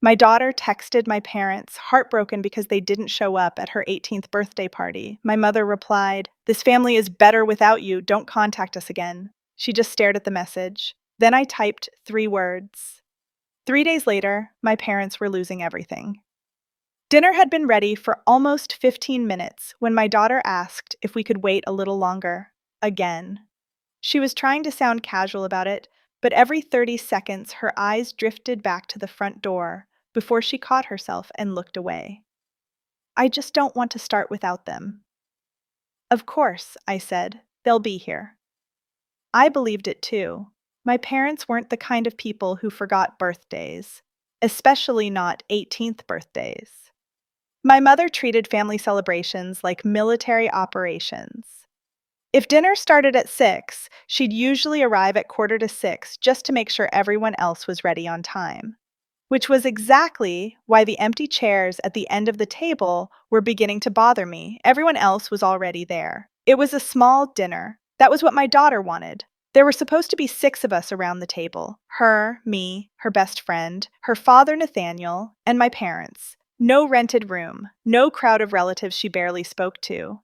My daughter texted my parents, heartbroken because they didn't show up at her 18th birthday party. My mother replied, "This family is better without you. Don't contact us again." She just stared at the message. Then I typed 3 words. 3 days later, my parents were losing everything. Dinner had been ready for almost 15 minutes when my daughter asked if we could wait a little longer. Again. She was trying to sound casual about it, but every 30 seconds her eyes drifted back to the front door before she caught herself and looked away. "I just don't want to start without them." "Of course," I said, "they'll be here." I believed it too. My parents weren't the kind of people who forgot birthdays, especially not 18th birthdays. My mother treated family celebrations like military operations. If dinner started at 6, she'd usually arrive at 5:45 just to make sure everyone else was ready on time, which was exactly why the empty chairs at the end of the table were beginning to bother me. Everyone else was already there. It was a small dinner. That was what my daughter wanted. There were supposed to be 6 of us around the table: her, me, her best friend, her father Nathaniel, and my parents. No rented room, no crowd of relatives she barely spoke to.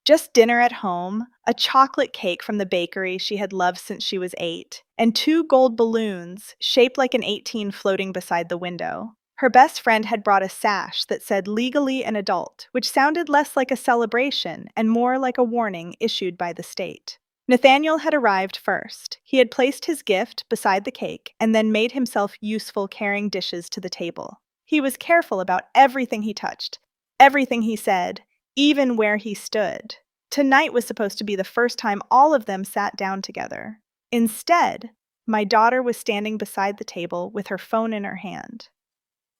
Just dinner at home, a chocolate cake from the bakery she had loved since she was 8, and 2 gold balloons shaped like an 18 floating beside the window. Her best friend had brought a sash that said "legally an adult," which sounded less like a celebration and more like a warning issued by the state. Nathaniel had arrived first. He had placed his gift beside the cake and then made himself useful carrying dishes to the table. He was careful about everything he touched, everything he said, even where he stood. Tonight was supposed to be the first time all of them sat down together. Instead, my daughter was standing beside the table with her phone in her hand.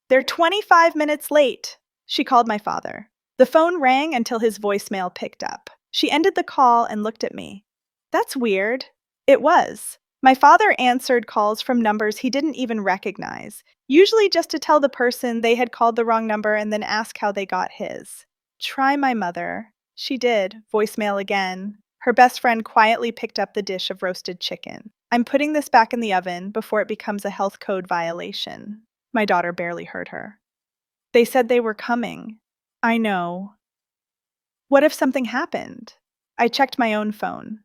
"They're 25 minutes late," she called my father. The phone rang until his voicemail picked up. She ended the call and looked at me. "That's weird." It was. My father answered calls from numbers he didn't even recognize, usually just to tell the person they had called the wrong number and then ask how they got his. Try my mother. She did. Voicemail again. Her best friend quietly picked up the dish of roasted chicken. "I'm putting this back in the oven before it becomes a health code violation." My daughter barely heard her. "They said they were coming." "I know." What if something happened? I checked my own phone.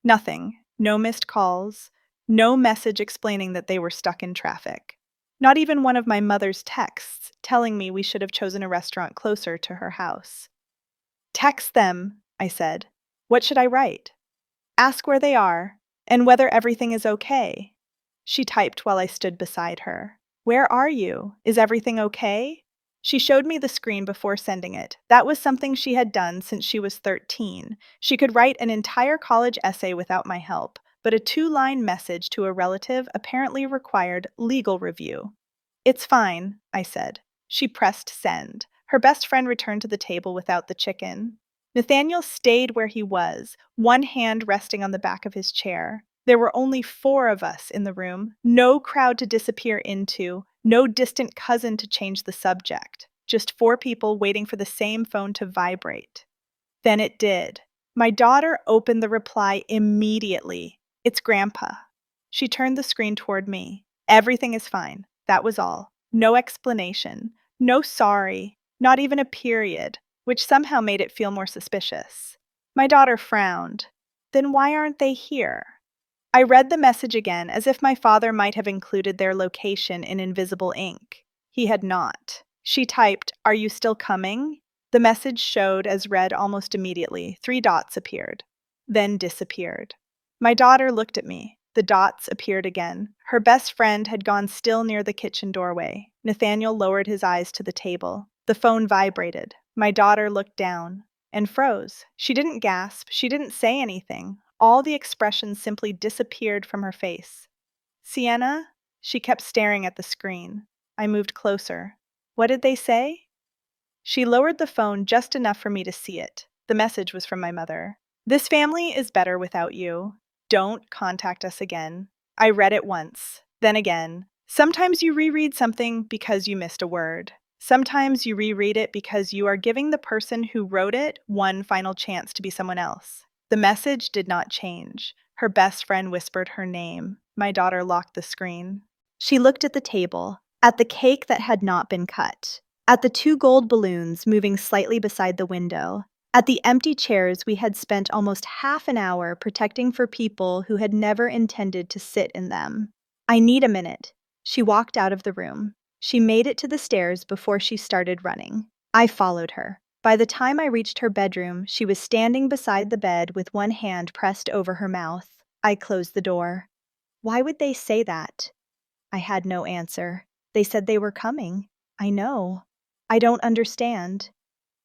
Nothing. No missed calls. No message explaining that they were stuck in traffic. Not even one of my mother's texts telling me we should have chosen a restaurant closer to her house. "Text them," I said. "What should I write?" "Ask where they are, and whether everything is okay." She typed while I stood beside her. "Where are you? Is everything okay?" She showed me the screen before sending it. That was something she had done since she was 13. She could write an entire college essay without my help, but a 2-line message to a relative apparently required legal review. "It's fine," I said. She pressed send. Her best friend returned to the table without the chicken. Nathaniel stayed where he was, one hand resting on the back of his chair. There were only 4 of us in the room, no crowd to disappear into, no distant cousin to change the subject, just 4 people waiting for the same phone to vibrate. Then it did. My daughter opened the reply immediately. "It's Grandpa." She turned the screen toward me. "Everything is fine." That was all. No explanation. No sorry. Not even a period, which somehow made it feel more suspicious. My daughter frowned. "Then why aren't they here?" I read the message again as if my father might have included their location in invisible ink. He had not. She typed, "Are you still coming?" The message showed as read almost immediately. 3 dots appeared, then disappeared. My daughter looked at me. The dots appeared again. Her best friend had gone still near the kitchen doorway. Nathaniel lowered his eyes to the table. The phone vibrated. My daughter looked down and froze. She didn't gasp. She didn't say anything. All the expression simply disappeared from her face. "Sienna?" She kept staring at the screen. I moved closer. "What did they say?" She lowered the phone just enough for me to see it. The message was from my mother. "This family is better without you. Don't contact us again." I read it once, then again. Sometimes you reread something because you missed a word. Sometimes you reread it because you are giving the person who wrote it one final chance to be someone else. The message did not change. Her best friend whispered her name. My daughter locked the screen. She looked at the table. At the cake that had not been cut, at the two gold balloons moving slightly beside the window, at the empty chairs we had spent almost half an hour protecting for people who had never intended to sit in them. I need a minute. She walked out of the room. She made it to the stairs before she started running. I followed her. By the time I reached her bedroom, she was standing beside the bed with one hand pressed over her mouth. I closed the door. Why would they say that? I had no answer. They said they were coming. I know. I don't understand.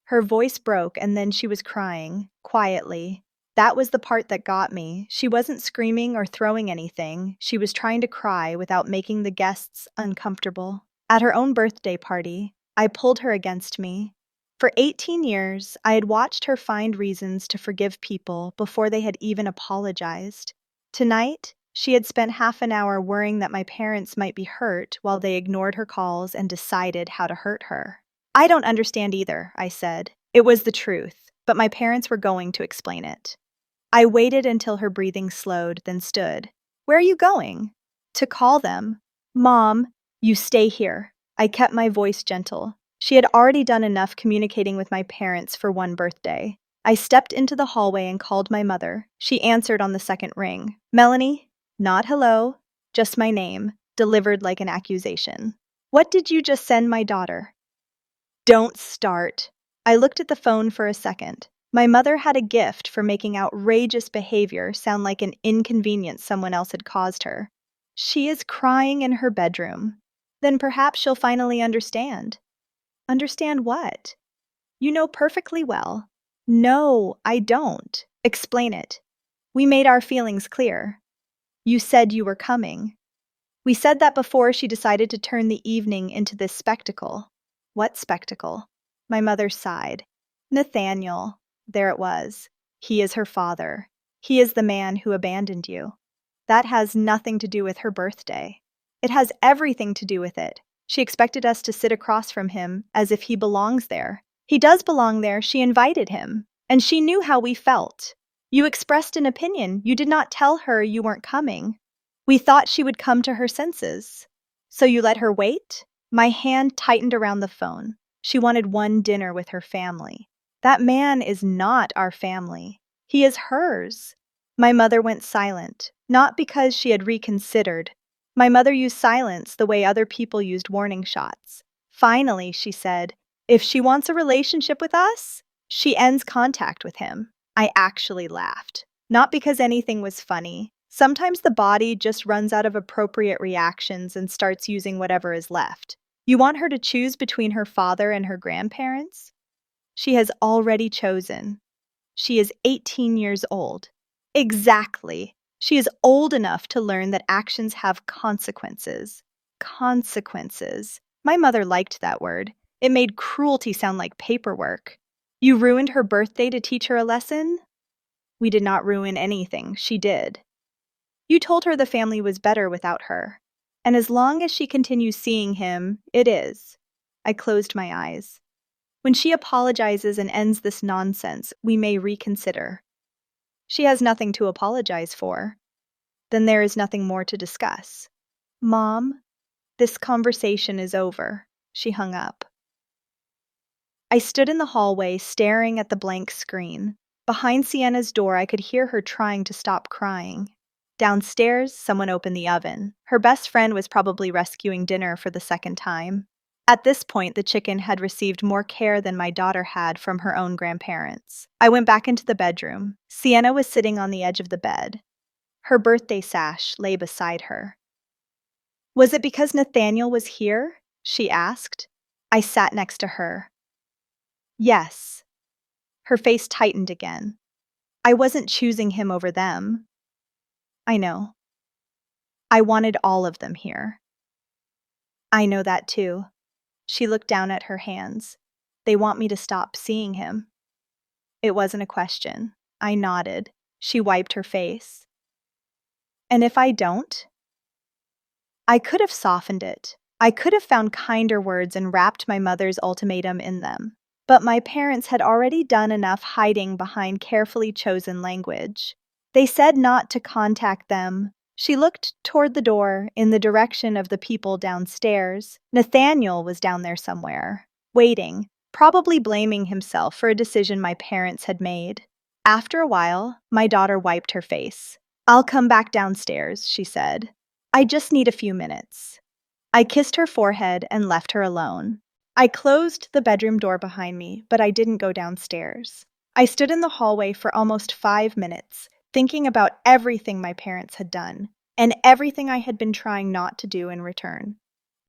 Her voice broke and then she was crying, quietly. That was the part that got me. She wasn't screaming or throwing anything. She was trying to cry without making the guests uncomfortable. At her own birthday party, I pulled her against me. For 18 years, I had watched her find reasons to forgive people before they had even apologized. Tonight, she had spent half an hour worrying that my parents might be hurt while they ignored her calls and decided how to hurt her. I don't understand either, I said. It was the truth, but my parents were going to explain it. I waited until her breathing slowed, then stood. Where are you going? To call them. Mom, you stay here. I kept my voice gentle. She had already done enough communicating with my parents for one birthday. I stepped into the hallway and called my mother. She answered on the second ring. Melanie? Not hello, just my name, delivered like an accusation. What did you just send my daughter? Don't start. I looked at the phone for a second. My mother had a gift for making outrageous behavior sound like an inconvenience someone else had caused her. She is crying in her bedroom. Then perhaps she'll finally understand. Understand what? You know perfectly well. No, I don't. Explain it. We made our feelings clear. You said you were coming. We said that before she decided to turn the evening into this spectacle. What spectacle? My mother sighed. Nathaniel. There it was. He is her father. He is the man who abandoned you. That has nothing to do with her birthday. It has everything to do with it. She expected us to sit across from him as if he belongs there. He does belong there. She invited him. And she knew how we felt. You expressed an opinion. You did not tell her you weren't coming. We thought she would come to her senses. So you let her wait? My hand tightened around the phone. She wanted one dinner with her family. That man is not our family. He is hers. My mother went silent, not because she had reconsidered. My mother used silence the way other people used warning shots. Finally, she said, if she wants a relationship with us, she ends contact with him. I actually laughed. Not because anything was funny. Sometimes the body just runs out of appropriate reactions and starts using whatever is left. You want her to choose between her father and her grandparents? She has already chosen. She is 18 years old. Exactly. She is old enough to learn that actions have consequences. Consequences. My mother liked that word. It made cruelty sound like paperwork. You ruined her birthday to teach her a lesson? We did not ruin anything. She did. You told her the family was better without her. And as long as she continues seeing him, it is. I closed my eyes. When she apologizes and ends this nonsense, we may reconsider. She has nothing to apologize for. Then there is nothing more to discuss. Mom, this conversation is over. She hung up. I stood in the hallway staring at the blank screen. Behind Sienna's door, I could hear her trying to stop crying. Downstairs, someone opened the oven. Her best friend was probably rescuing dinner for the second time. At this point, the chicken had received more care than my daughter had from her own grandparents. I went back into the bedroom. Sienna was sitting on the edge of the bed. Her birthday sash lay beside her. Was it because Nathaniel was here? She asked. I sat next to her. Yes. Her face tightened again. I wasn't choosing him over them. I know. I wanted all of them here. I know that too. She looked down at her hands. They want me to stop seeing him. It wasn't a question. I nodded. She wiped her face. And if I don't? I could have softened it. I could have found kinder words and wrapped my mother's ultimatum in them. But my parents had already done enough hiding behind carefully chosen language. They said not to contact them. She looked toward the door in the direction of the people downstairs. Nathaniel was down there somewhere, waiting, probably blaming himself for a decision my parents had made. After a while, my daughter wiped her face. "I'll come back downstairs," she said. "I just need a few minutes." I kissed her forehead and left her alone. I closed the bedroom door behind me, but I didn't go downstairs. I stood in the hallway for almost 5 minutes, thinking about everything my parents had done, and everything I had been trying not to do in return.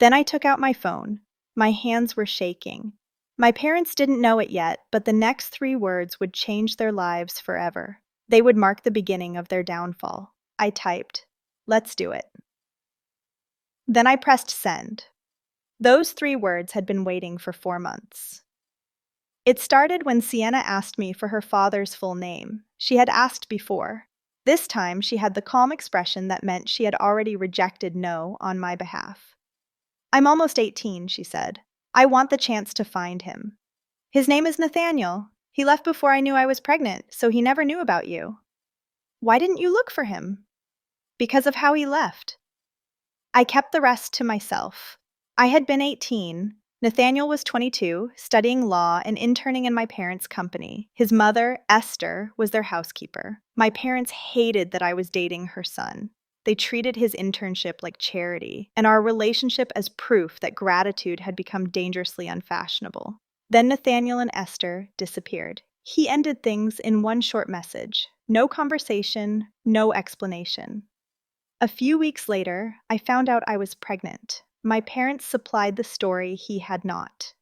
Then I took out my phone. My hands were shaking. My parents didn't know it yet, but the next 3 words would change their lives forever. They would mark the beginning of their downfall. I typed, "Let's do it." Then I pressed send. Those 3 words had been waiting for 4 months. It started when Sienna asked me for her father's full name. She had asked before. This time, she had the calm expression that meant she had already rejected no on my behalf. "I'm almost 18, she said. "I want the chance to find him. His name is Nathaniel. He left before I knew I was pregnant, so he never knew about you." "Why didn't you look for him?" "Because of how he left." I kept the rest to myself. I had been 18. Nathaniel was 22, studying law and interning in my parents' company. His mother, Esther, was their housekeeper. My parents hated that I was dating her son. They treated his internship like charity, and our relationship as proof that gratitude had become dangerously unfashionable. Then Nathaniel and Esther disappeared. He ended things in one short message. No conversation, no explanation. A few weeks later, I found out I was pregnant. My parents supplied the story he had not.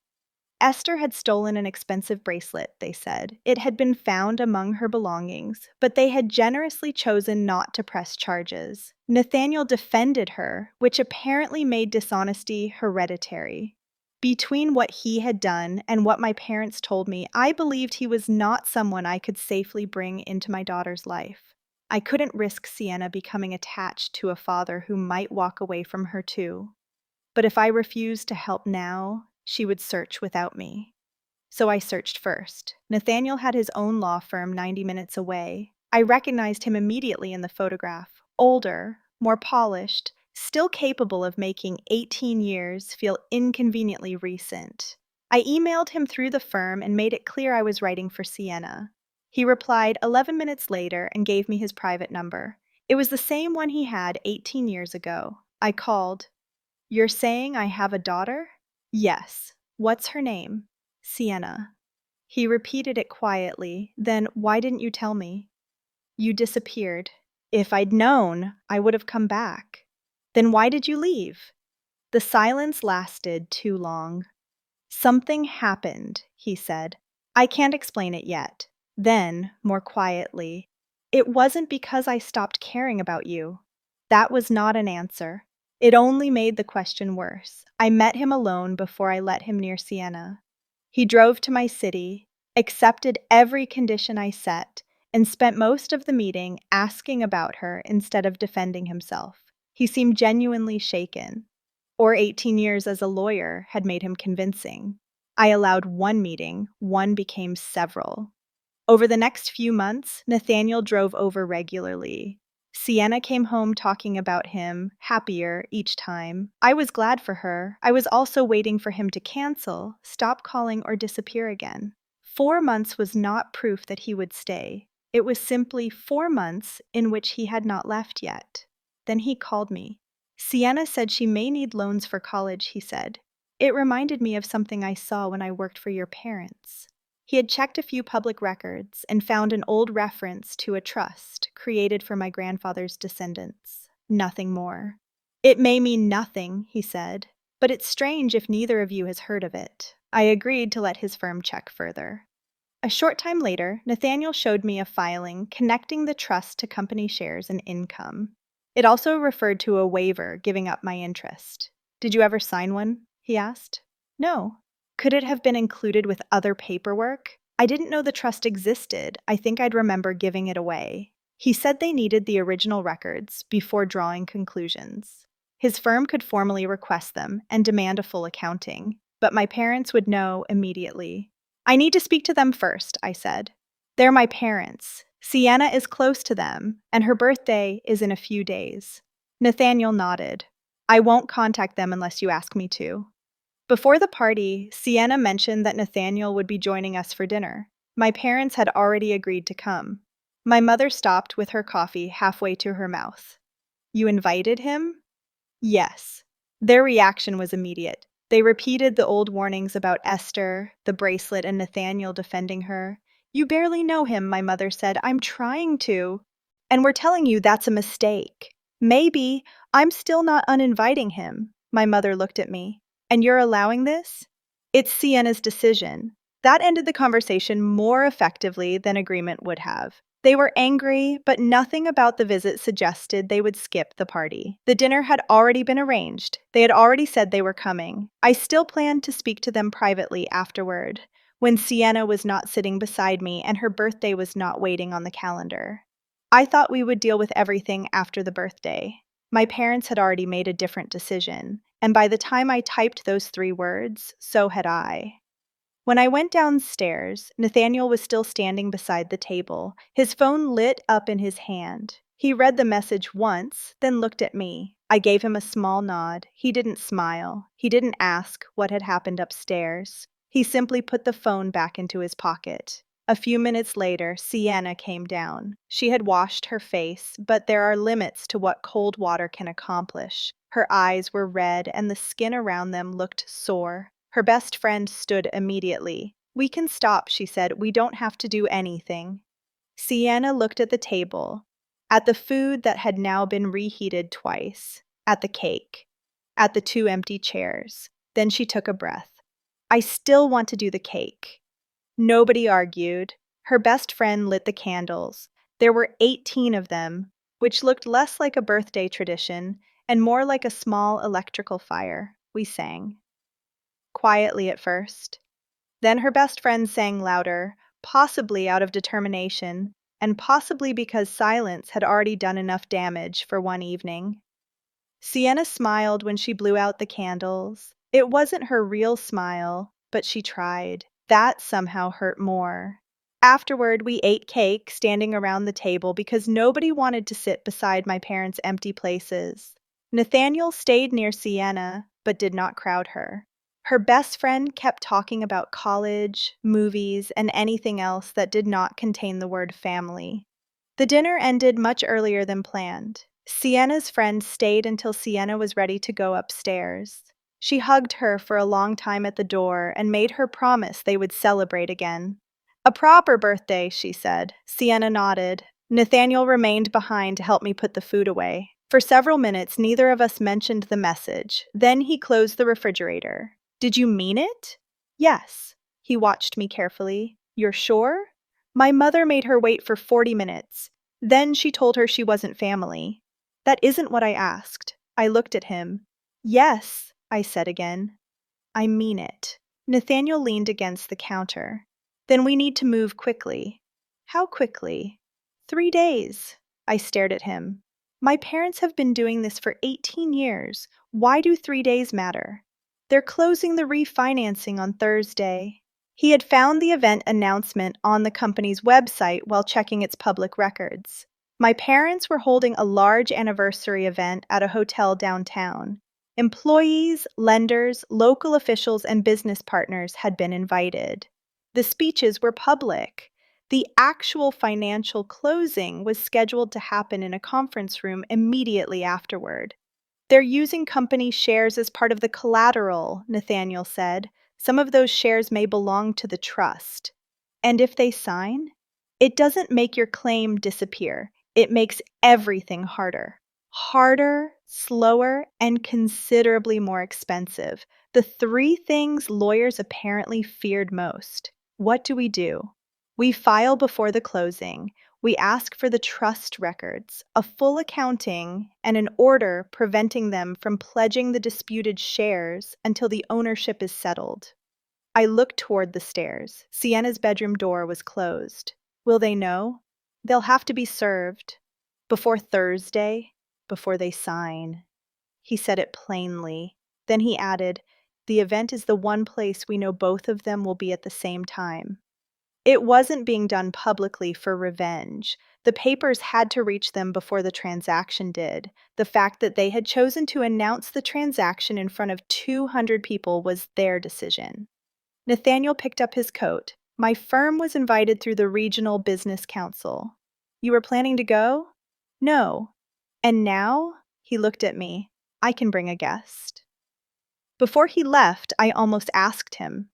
Esther had stolen an expensive bracelet, they said. It had been found among her belongings, but they had generously chosen not to press charges. Nathaniel defended her, which apparently made dishonesty hereditary. Between what he had done and what my parents told me, I believed he was not someone I could safely bring into my daughter's life. I couldn't risk Sienna becoming attached to a father who might walk away from her too. But if I refused to help now, she would search without me. So I searched first. Nathaniel had his own law firm 90 minutes away. I recognized him immediately in the photograph. Older, more polished, still capable of making 18 years feel inconveniently recent. I emailed him through the firm and made it clear I was writing for Sienna. He replied 11 minutes later and gave me his private number. It was the same one he had 18 years ago. I called. "You're saying I have a daughter?" "Yes." "What's her name?" "Sienna." He repeated it quietly. Then, "Why didn't you tell me?" "You disappeared." "If I'd known, I would have come back." "Then why did you leave?" The silence lasted too long. "Something happened," he said. "I can't explain it yet." Then, more quietly, "It wasn't because I stopped caring about you." That was not an answer. It only made the question worse. I met him alone before I let him near Sienna. He drove to my city, accepted every condition I set, and spent most of the meeting asking about her instead of defending himself. He seemed genuinely shaken. Or 18 years as a lawyer had made him convincing. I allowed one meeting, one became several. Over the next few months, Nathaniel drove over regularly. Sienna came home talking about him, happier each time. I was glad for her. I was also waiting for him to cancel, stop calling, or disappear again. 4 months was not proof that he would stay. It was simply 4 months in which he had not left yet. Then he called me. "Sienna said she may need loans for college," he said. "It reminded me of something I saw when I worked for your parents." He had checked a few public records and found an old reference to a trust created for my grandfather's descendants. Nothing more. "It may mean nothing," he said, "but it's strange if neither of you has heard of it." I agreed to let his firm check further. A short time later, Nathaniel showed me a filing connecting the trust to company shares and income. It also referred to a waiver giving up my interest. "Did you ever sign one?" he asked. "No." "Could it have been included with other paperwork?" "I didn't know the trust existed. I think I'd remember giving it away." He said they needed the original records before drawing conclusions. His firm could formally request them and demand a full accounting, but my parents would know immediately. "I need to speak to them first," I said. "They're my parents. Sienna is close to them, and her birthday is in a few days. Nathaniel nodded. I won't contact them unless you ask me to. Before the party, Sienna mentioned that Nathaniel would be joining us for dinner. My parents had already agreed to come. My mother stopped with her coffee halfway to her mouth. You invited him? Yes. Their reaction was immediate. They repeated the old warnings about Esther, the bracelet, and Nathaniel defending her. You barely know him, my mother said. I'm trying to. And we're telling you that's a mistake. Maybe I'm still not uninviting him. My mother looked at me. And you're allowing this? It's Sienna's decision. That ended the conversation more effectively than agreement would have. They were angry, but nothing about the visit suggested they would skip the party. The dinner had already been arranged. They had already said they were coming. I still planned to speak to them privately afterward, when Sienna was not sitting beside me and her birthday was not waiting on the calendar. I thought we would deal with everything after the birthday. My parents had already made a different decision, and by the time I typed those 3 words, so had I. When I went downstairs, Nathaniel was still standing beside the table, his phone lit up in his hand. He read the message once, then looked at me. I gave him a small nod. He didn't smile. He didn't ask what had happened upstairs. He simply put the phone back into his pocket. A few minutes later, Sienna came down. She had washed her face, but there are limits to what cold water can accomplish. Her eyes were red, and the skin around them looked sore. Her best friend stood immediately. We can stop, she said. We don't have to do anything. Sienna looked at the table, at the food that had now been reheated twice, at the cake, at the 2 empty chairs. Then she took a breath. I still want to do the cake. Nobody argued. Her best friend lit the candles. There were 18 of them, which looked less like a birthday tradition and more like a small electrical fire. We sang. Quietly at first. Then her best friend sang louder, possibly out of determination, and possibly because silence had already done enough damage for one evening. Sienna smiled when she blew out the candles. It wasn't her real smile, but she tried. That somehow hurt more. Afterward, we ate cake standing around the table because nobody wanted to sit beside my parents' empty places. Nathaniel stayed near Sienna, but did not crowd her. Her best friend kept talking about college, movies, and anything else that did not contain the word family. The dinner ended much earlier than planned. Sienna's friend stayed until Sienna was ready to go upstairs. She hugged her for a long time at the door and made her promise they would celebrate again. A proper birthday, she said. Sienna nodded. Nathaniel remained behind to help me put the food away. For several minutes, neither of us mentioned the message. Then he closed the refrigerator. Did you mean it? Yes. He watched me carefully. You're sure? My mother made her wait for 40 minutes. Then she told her she wasn't family. That isn't what I asked. I looked at him. Yes, I said again. I mean it. Nathaniel leaned against the counter. Then we need to move quickly. How quickly? 3 days. I stared at him. My parents have been doing this for 18 years. Why do 3 days matter? They're closing the refinancing on Thursday. He had found the event announcement on the company's website while checking its public records. My parents were holding a large anniversary event at a hotel downtown. Employees, lenders, local officials, and business partners had been invited. The speeches were public. The actual financial closing was scheduled to happen in a conference room immediately afterward. They're using company shares as part of the collateral, Nathaniel said. Some of those shares may belong to the trust. And if they sign, it doesn't make your claim disappear. It makes everything harder. Harder, slower, and considerably more expensive. The 3 things lawyers apparently feared most. What do? We file before the closing. We ask for the trust records, a full accounting, and an order preventing them from pledging the disputed shares until the ownership is settled. I looked toward the stairs. Sienna's bedroom door was closed. Will they know? They'll have to be served. Before Thursday, before they sign. He said it plainly. Then he added, the event is the one place we know both of them will be at the same time. It wasn't being done publicly for revenge. The papers had to reach them before the transaction did. The fact that they had chosen to announce the transaction in front of 200 people was their decision. Nathaniel picked up his coat. My firm was invited through the Regional Business Council. You were planning to go? No. And now? He looked at me. I can bring a guest. Before he left, I almost asked him.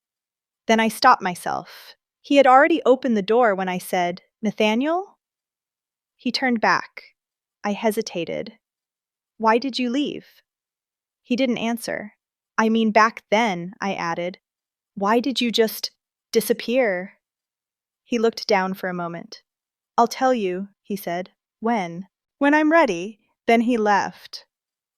Then I stopped myself. He had already opened the door when I said, Nathaniel? He turned back. I hesitated. Why did you leave? He didn't answer. I mean, back then, I added. Why did you just disappear? He looked down for a moment. I'll tell you, he said. When? When I'm ready. Then he left.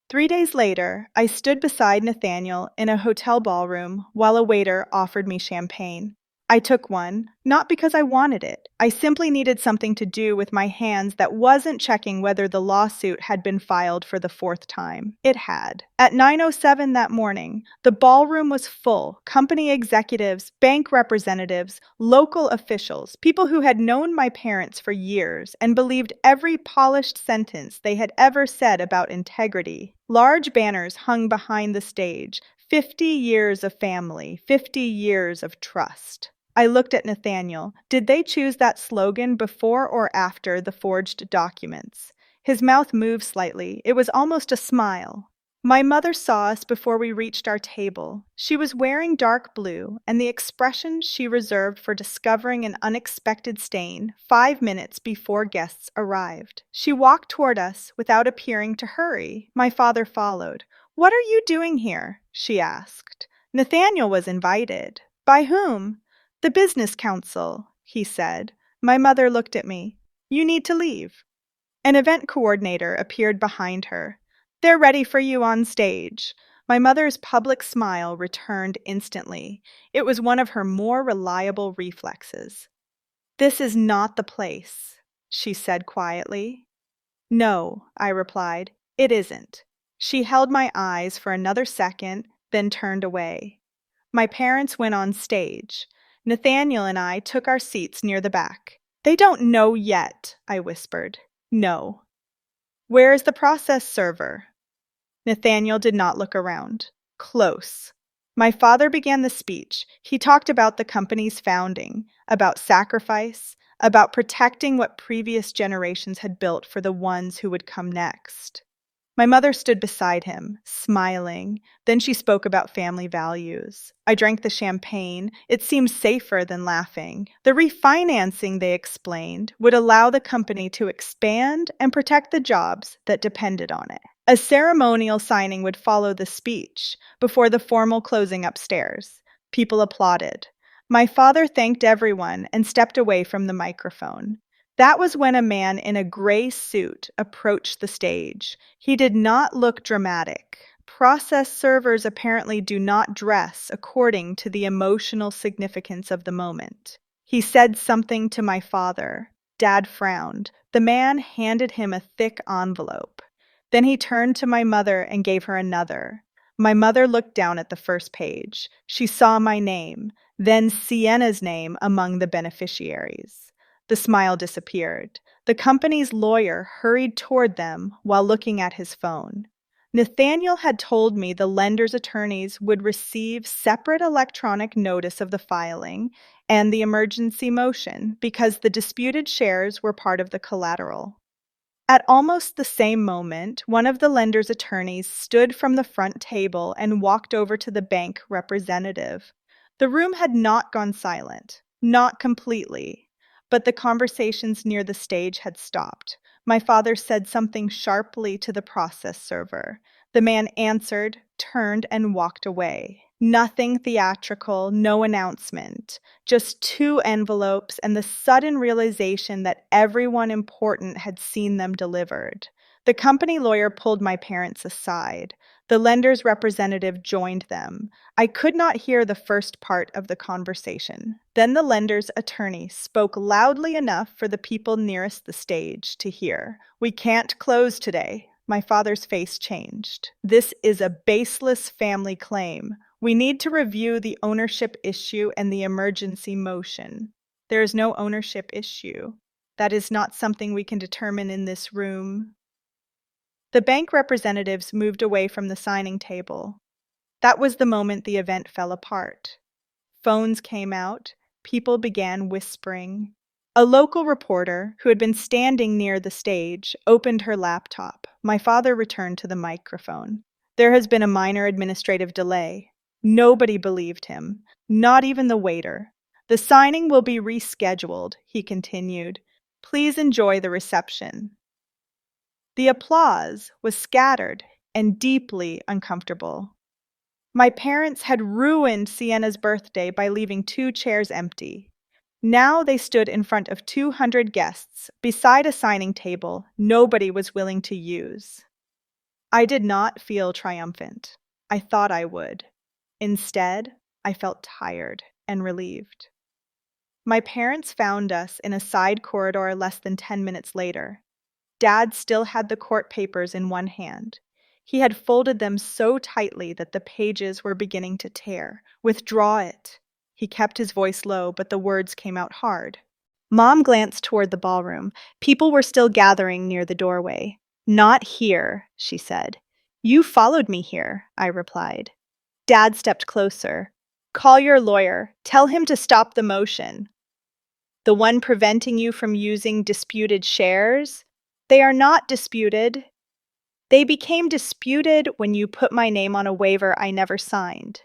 3 days later, I stood beside Nathaniel in a hotel ballroom while a waiter offered me champagne. I took one, not because I wanted it. I simply needed something to do with my hands that wasn't checking whether the lawsuit had been filed for the fourth time. It had. At 9:07 that morning, the ballroom was full. Company executives, bank representatives, local officials, people who had known my parents for years and believed every polished sentence they had ever said about integrity. Large banners hung behind the stage. 50 years of family, 50 years of trust. I looked at Nathaniel. Did they choose that slogan before or after the forged documents? His mouth moved slightly. It was almost a smile. My mother saw us before we reached our table. She was wearing dark blue, and the expression she reserved for discovering an unexpected stain 5 minutes before guests arrived. She walked toward us without appearing to hurry. My father followed. What are you doing here? She asked. Nathaniel was invited. By whom? The business council, he said. My mother looked at me. You need to leave. An event coordinator appeared behind her. They're ready for you on stage. My mother's public smile returned instantly. It was one of her more reliable reflexes. This is not the place, she said quietly. No, I replied, it isn't. She held my eyes for another second, then turned away. My parents went on stage. Nathaniel and I took our seats near the back. They don't know yet, I whispered. No. Where is the process server? Nathaniel did not look around. Close. My father began the speech. He talked about the company's founding, about sacrifice, about protecting what previous generations had built for the ones who would come next. My mother stood beside him, smiling. Then she spoke about family values. I drank the champagne. It seemed safer than laughing. The refinancing, they explained, would allow the company to expand and protect the jobs that depended on it. A ceremonial signing would follow the speech before the formal closing upstairs. People applauded. My father thanked everyone and stepped away from the microphone. That was when a man in a gray suit approached the stage. He did not look dramatic. Process servers apparently do not dress according to the emotional significance of the moment. He said something to my father. Dad frowned. The man handed him a thick envelope. Then he turned to my mother and gave her another. My mother looked down at the first page. She saw my name, then Sienna's name among the beneficiaries. The smile disappeared. The company's lawyer hurried toward them while looking at his phone. Nathaniel had told me the lender's attorneys would receive separate electronic notice of the filing and the emergency motion because the disputed shares were part of the collateral. At almost the same moment, one of the lender's attorneys stood from the front table and walked over to the bank representative. The room had not gone silent, not completely. But the conversations near the stage had stopped. My father said something sharply to the process server. The man answered, turned, and walked away. Nothing theatrical, no announcement. Just 2 envelopes and the sudden realization that everyone important had seen them delivered. The company lawyer pulled my parents aside. The lender's representative joined them. I could not hear the first part of the conversation. Then the lender's attorney spoke loudly enough for the people nearest the stage to hear. We can't close today. My father's face changed. This is a baseless family claim. We need to review the ownership issue and the emergency motion. There is no ownership issue. That is not something we can determine in this room. The bank representatives moved away from the signing table. That was the moment the event fell apart. Phones came out. People began whispering. A local reporter, who had been standing near the stage, opened her laptop. My father returned to the microphone. There has been a minor administrative delay. Nobody believed him, not even the waiter. The signing will be rescheduled, he continued. Please enjoy the reception. The applause was scattered and deeply uncomfortable. My parents had ruined Sienna's birthday by leaving 2 chairs empty. Now they stood in front of 200 guests, beside a signing table nobody was willing to use. I did not feel triumphant. I thought I would. Instead, I felt tired and relieved. My parents found us in a side corridor less than 10 minutes later. Dad still had the court papers in one hand. He had folded them so tightly that the pages were beginning to tear. Withdraw it. He kept his voice low, but the words came out hard. Mom glanced toward the ballroom. People were still gathering near the doorway. Not here, she said. You followed me here, I replied. Dad stepped closer. Call your lawyer. Tell him to stop the motion. The one preventing you from using disputed shares? They are not disputed. They became disputed when you put my name on a waiver I never signed.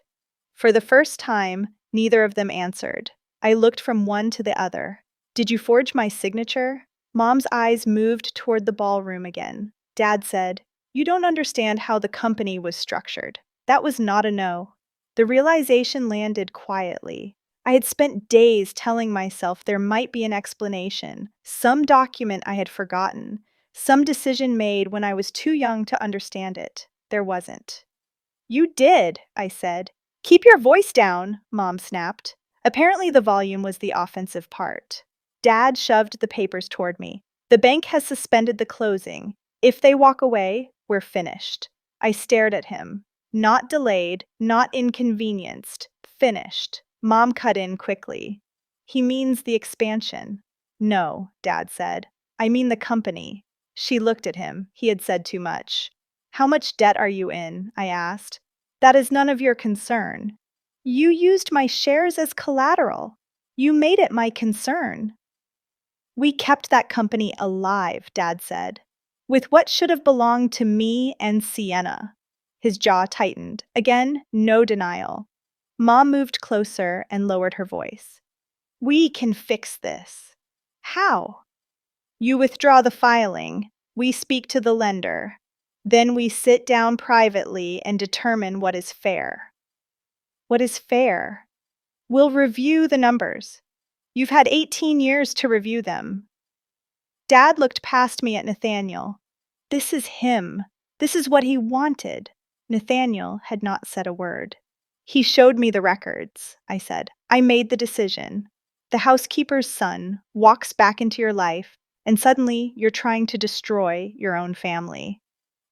For the first time, neither of them answered. I looked from one to the other. Did you forge my signature? Mom's eyes moved toward the ballroom again. Dad said, You don't understand how the company was structured. That was not a no. The realization landed quietly. I had spent days telling myself there might be an explanation, some document I had forgotten, some decision made when I was too young to understand it. There wasn't. You did, I said. Keep your voice down, Mom snapped. Apparently the volume was the offensive part. Dad shoved the papers toward me. The bank has suspended the closing. If they walk away, we're finished. I stared at him. Not delayed, not inconvenienced. Finished. Mom cut in quickly. He means the expansion. No, Dad said. I mean the company. She looked at him. He had said too much. How much debt are you in? I asked. That is none of your concern. You used my shares as collateral. You made it my concern. We kept that company alive, Dad said, with what should have belonged to me and Sienna. His jaw tightened. Again, no denial. Mom moved closer and lowered her voice. We can fix this. How? You withdraw the filing. We speak to the lender. Then we sit down privately and determine what is fair. What is fair? We'll review the numbers. You've had 18 years to review them. Dad looked past me at Nathaniel. This is him. This is what he wanted. Nathaniel had not said a word. He showed me the records, I said. I made the decision. The housekeeper's son walks back into your life, and suddenly you're trying to destroy your own family.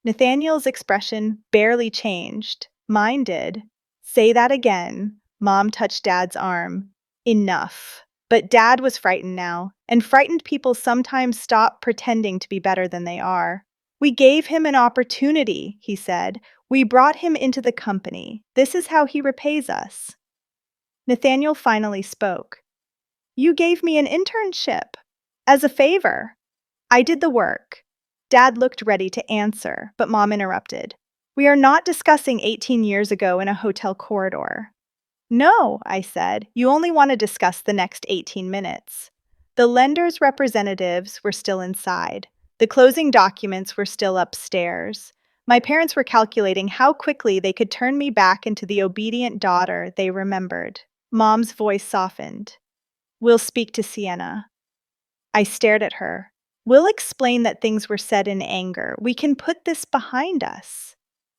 Nathaniel's expression barely changed. Mine did. Say that again. Mom touched Dad's arm. Enough. But Dad was frightened now, and frightened people sometimes stop pretending to be better than they are. We gave him an opportunity, he said. We brought him into the company. This is how he repays us. Nathaniel finally spoke. You gave me an internship. As a favor. I did the work. Dad looked ready to answer, but Mom interrupted. We are not discussing 18 years ago in a hotel corridor. No, I said. You only want to discuss the next 18 minutes. The lender's representatives were still inside. The closing documents were still upstairs. My parents were calculating how quickly they could turn me back into the obedient daughter they remembered. Mom's voice softened. We'll speak to Sienna. I stared at her. We'll explain that things were said in anger. We can put this behind us.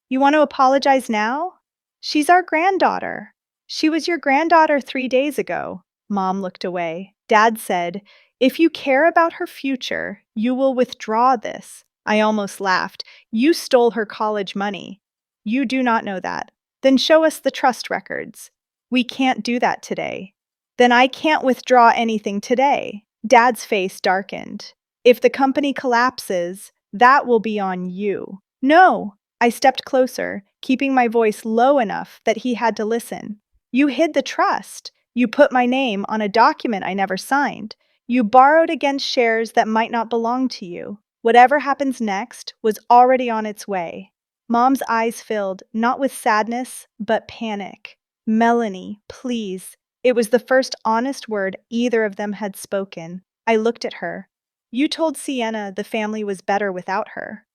You want to apologize now? She's our granddaughter. She was your granddaughter 3 days ago. Mom looked away. Dad said, If you care about her future, you will withdraw this. I almost laughed. You stole her college money. You do not know that. Then show us the trust records. We can't do that today. Then I can't withdraw anything today. Dad's face darkened. If the company collapses, that will be on you. No. I stepped closer, keeping my voice low enough that he had to listen. You hid the trust. You put my name on a document I never signed. You borrowed against shares that might not belong to you. Whatever happens next was already on its way. Mom's eyes filled, not with sadness, but panic. Melanie, please. It was the first honest word either of them had spoken. I looked at her. You told Sienna the family was better without her.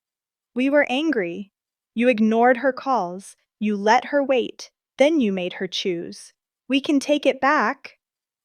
We were angry. You ignored her calls. You let her wait. Then you made her choose. We can take it back.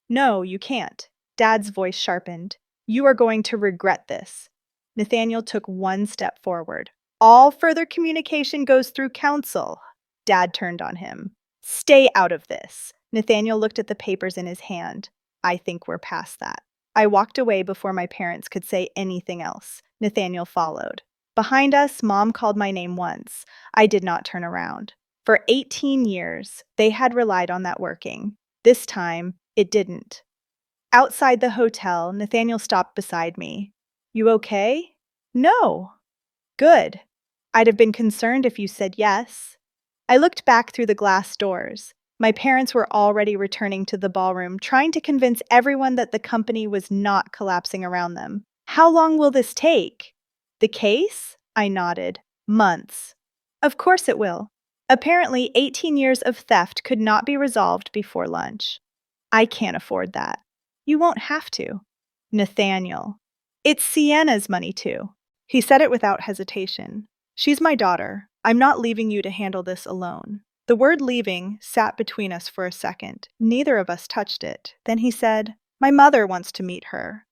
No, you can't. Dad's voice sharpened. You are going to regret this. Nathaniel took one step forward. All further communication goes through counsel. Dad turned on him. Stay out of this. Nathaniel looked at the papers in his hand. I think we're past that. I walked away before my parents could say anything else. Nathaniel followed. Behind us, Mom called my name once. I did not turn around. For 18 years, they had relied on that working. This time, it didn't. Outside the hotel, Nathaniel stopped beside me. You okay? No. Good. I'd have been concerned if you said yes. I looked back through the glass doors. My parents were already returning to the ballroom, trying to convince everyone that the company was not collapsing around them. How long will this take? The case? I nodded. Months. Of course it will. Apparently, 18 years of theft could not be resolved before lunch. I can't afford that. You won't have to. Nathaniel. It's Sienna's money, too. He said it without hesitation. She's my daughter. I'm not leaving you to handle this alone. The word leaving sat between us for a second. Neither of us touched it. Then he said, My mother wants to meet her.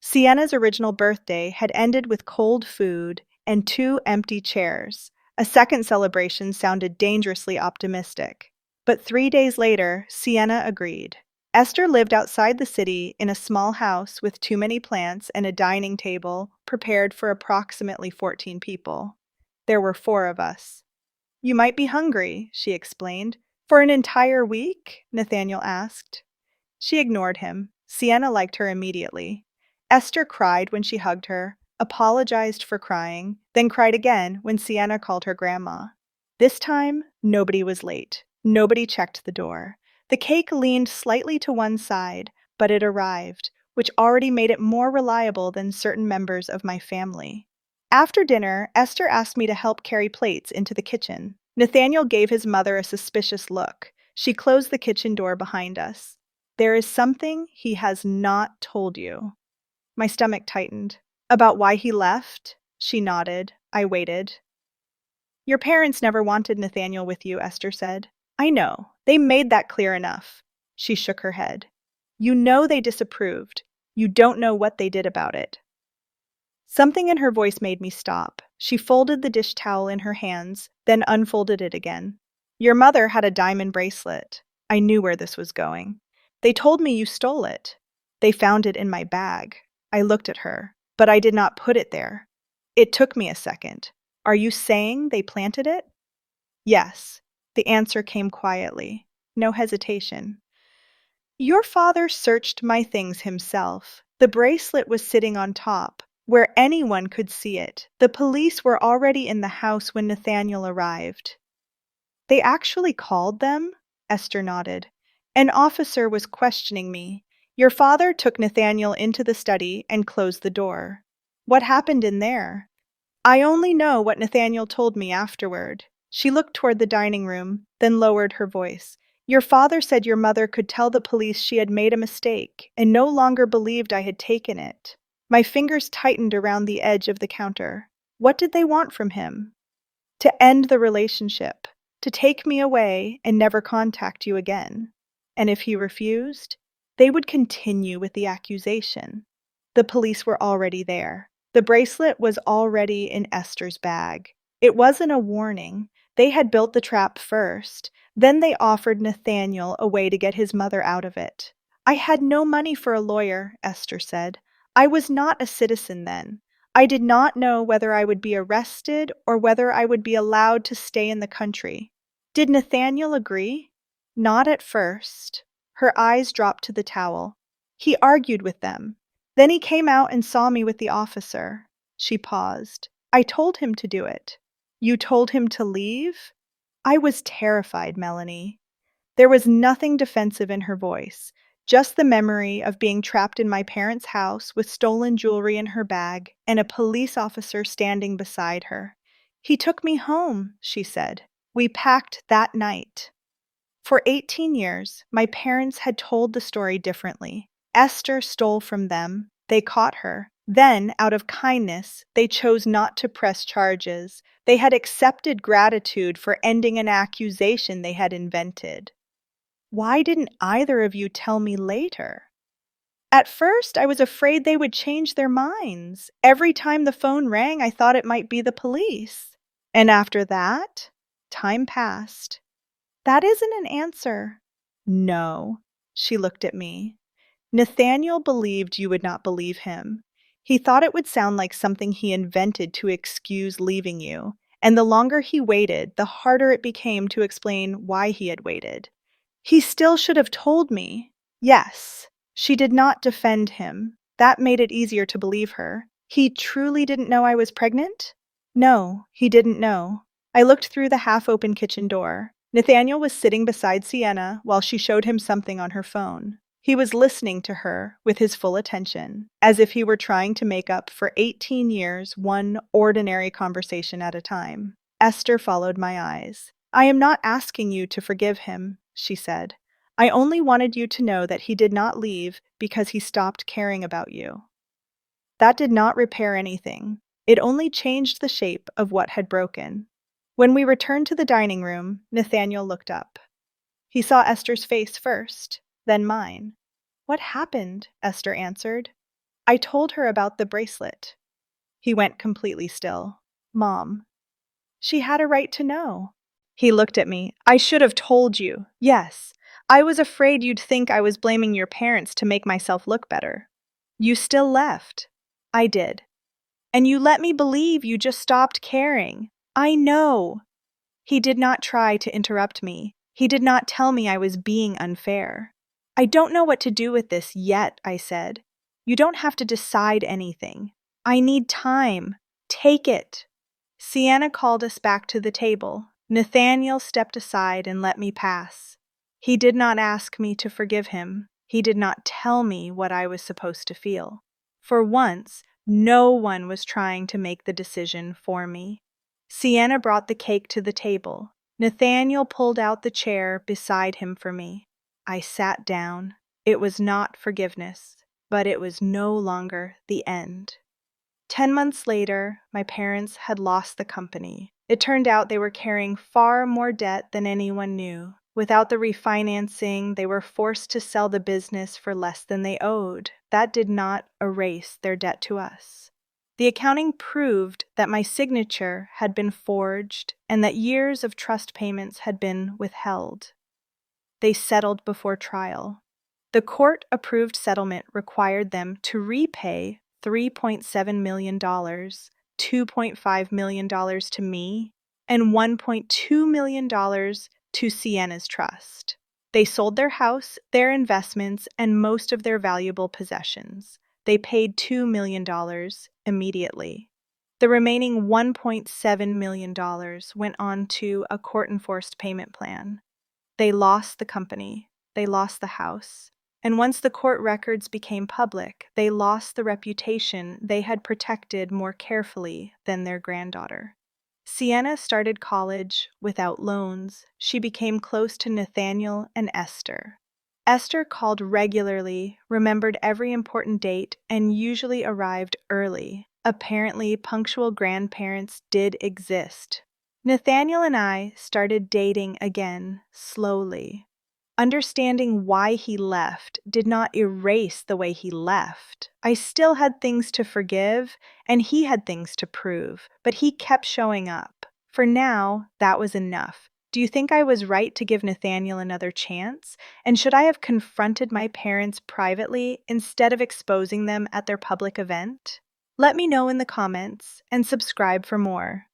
Sienna's original birthday had ended with cold food and 2 empty chairs. A second celebration sounded dangerously optimistic. But 3 days later, Sienna agreed. Esther lived outside the city in a small house with too many plants and a dining table prepared for approximately 14 people. There were 4 of us. You might be hungry, she explained. For an entire week? Nathaniel asked. She ignored him. Sienna liked her immediately. Esther cried when she hugged her, apologized for crying, then cried again when Sienna called her grandma. This time, nobody was late. Nobody checked the door. The cake leaned slightly to one side, but it arrived, which already made it more reliable than certain members of my family. After dinner, Esther asked me to help carry plates into the kitchen. Nathaniel gave his mother a suspicious look. She closed the kitchen door behind us. There is something he has not told you. My stomach tightened. About why he left? She nodded. I waited. Your parents never wanted Nathaniel with you, Esther said. I know. They made that clear enough. She shook her head. You know they disapproved. You don't know what they did about it. Something in her voice made me stop. She folded the dish towel in her hands, then unfolded it again. Your mother had a diamond bracelet. I knew where this was going. They told me you stole it. They found it in my bag. I looked at her, but I did not put it there. It took me a second. Are you saying they planted it? Yes. The answer came quietly. No hesitation. Your father searched my things himself. The bracelet was sitting on top, where anyone could see it. The police were already in the house when Nathaniel arrived. They actually called them? Esther nodded. An officer was questioning me. Your father took Nathaniel into the study and closed the door. What happened in there? I only know what Nathaniel told me afterward. She looked toward the dining room, then lowered her voice. Your father said your mother could tell the police she had made a mistake and no longer believed I had taken it. My fingers tightened around the edge of the counter. What did they want from him? To end the relationship, to take me away and never contact you again. And if he refused, they would continue with the accusation. The police were already there. The bracelet was already in Esther's bag. It wasn't a warning. They had built the trap first. Then they offered Nathaniel a way to get his mother out of it. I had no money for a lawyer, Esther said. I was not a citizen then. I did not know whether I would be arrested or whether I would be allowed to stay in the country. Did Nathaniel agree? Not at first. Her eyes dropped to the towel. He argued with them. Then he came out and saw me with the officer. She paused. I told him to do it. You told him to leave? I was terrified, Melanie. There was nothing defensive in her voice, just the memory of being trapped in my parents' house with stolen jewelry in her bag and a police officer standing beside her. He took me home, she said. We packed that night. For 18 years, my parents had told the story differently. Esther stole from them. They caught her. Then, out of kindness, they chose not to press charges. They had accepted gratitude for ending an accusation they had invented. Why didn't either of you tell me later? At first, I was afraid they would change their minds. Every time the phone rang, I thought it might be the police. And after that, time passed. That isn't an answer. No. She looked at me. Nathaniel believed you would not believe him. He thought it would sound like something he invented to excuse leaving you. And the longer he waited, the harder it became to explain why he had waited. He still should have told me. Yes, she did not defend him. That made it easier to believe her. He truly didn't know I was pregnant? No, he didn't know. I looked through the half-open kitchen door. Nathaniel was sitting beside Sienna while she showed him something on her phone. He was listening to her with his full attention, as if he were trying to make up for 18 years, one ordinary conversation at a time. Esther followed my eyes. I am not asking you to forgive him, she said. I only wanted you to know that he did not leave because he stopped caring about you. That did not repair anything. It only changed the shape of what had broken. When we returned to the dining room, Nathaniel looked up. He saw Esther's face first, then mine. What happened? Esther answered. I told her about the bracelet. He went completely still. Mom. She had a right to know. He looked at me. I should have told you. Yes. I was afraid you'd think I was blaming your parents to make myself look better. You still left. I did. And you let me believe you just stopped caring. I know. He did not try to interrupt me. He did not tell me I was being unfair. I don't know what to do with this yet, I said. You don't have to decide anything. I need time. Take it. Sienna called us back to the table. Nathaniel stepped aside and let me pass. He did not ask me to forgive him. He did not tell me what I was supposed to feel. For once, no one was trying to make the decision for me. Sienna brought the cake to the table. Nathaniel pulled out the chair beside him for me. I sat down. It was not forgiveness, but it was no longer the end. 10 months later, my parents had lost the company. It turned out they were carrying far more debt than anyone knew. Without the refinancing, they were forced to sell the business for less than they owed. That did not erase their debt to us. The accounting proved that my signature had been forged and that years of trust payments had been withheld. They settled before trial. The court-approved settlement required them to repay $3.7 million, $2.5 million to me, and $1.2 million to Sienna's trust. They sold their house, their investments, and most of their valuable possessions. They paid $2 million immediately. The remaining $1.7 million went on to a court-enforced payment plan. They lost the company. They lost the house. And once the court records became public, they lost the reputation they had protected more carefully than their granddaughter. Sienna started college without loans. She became close to Nathaniel and Esther. Esther called regularly, remembered every important date, and usually arrived early. Apparently, punctual grandparents did exist. Nathaniel and I started dating again, slowly. Understanding why he left did not erase the way he left. I still had things to forgive, and he had things to prove, but he kept showing up. For now, that was enough. Do you think I was right to give Nathaniel another chance? And should I have confronted my parents privately instead of exposing them at their public event? Let me know in the comments and subscribe for more.